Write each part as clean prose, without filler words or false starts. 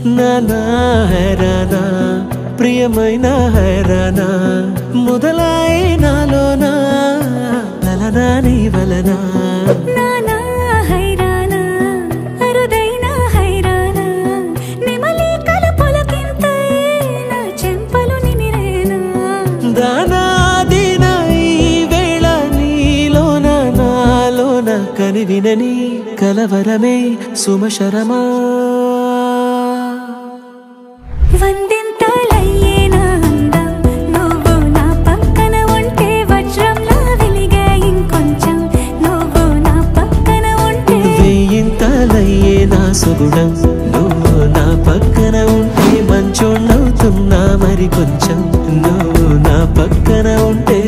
నానా హైరానా ప్రియమైన హైరానా మొదలాయి నాలోనా లలనా నీ వలనా నానా హైరానా అరుదైన హైరానా నెమలి కలుపులకింతై నా చెంపలు నిమిరేనా దానా దినా ఈ వేళ నీలోన నాలోన కనివినని కలవరమే సుమశరమా వందింతలయ్యే నా అందం నువ్వు నా పక్కన ఉంటే వజ్రంలా వెలిగే ఇంకొంచెం నువ్వు నా పక్కన ఉంటే వేయింతలయ్యే నా సుగుణం నువ్వు నా పక్కన ఉంటే మంచోణ్ణవుతున్నా మరి కొంచెం నువ్వు నా పక్కన ఉంటే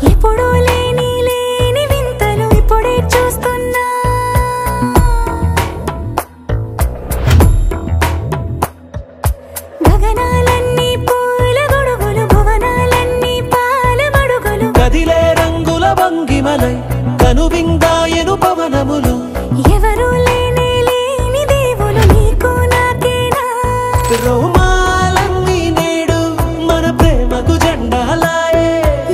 ఎప్పుడూ లేని వింతలు ఇప్పుడే చూస్తున్నా గగనాలన్నీ పూల గొడుగులు భువనాలన్నీ పాల మడుగులు కదిలే రంగుల భంగిమలై కనువిందాయను పవనములు ఎవరు లేని దేవులు నీకు నాకేనా రోమాలన్నీ నేడు మన ప్రేమకు జెండాలాయే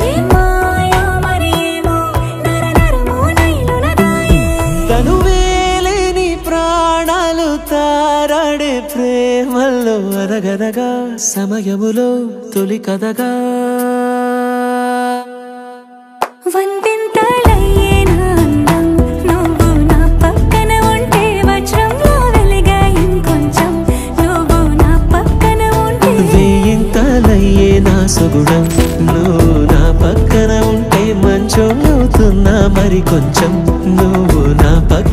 ఏ మాయో మరేమో నరనరమో నైలునదాయే తనువేలేని ప్రాణాలు తారాడే ప్రేమల్లో అనగనగా సమయములో తొలి కథగా వందింతలయ్యే నా అందం నువ్వు నా పక్కన ఉంటే వజ్రంలా వెలిగే ఇంకొంచెం నువ్వు నా పక్కన ఉంటే వేయింతలయ్యే నా సుగుణం నువ్వు నా పక్కన ఉంటే మంచోణ్ణవుతున్నా మరి కొంచెం నువ్వు నా పక్కన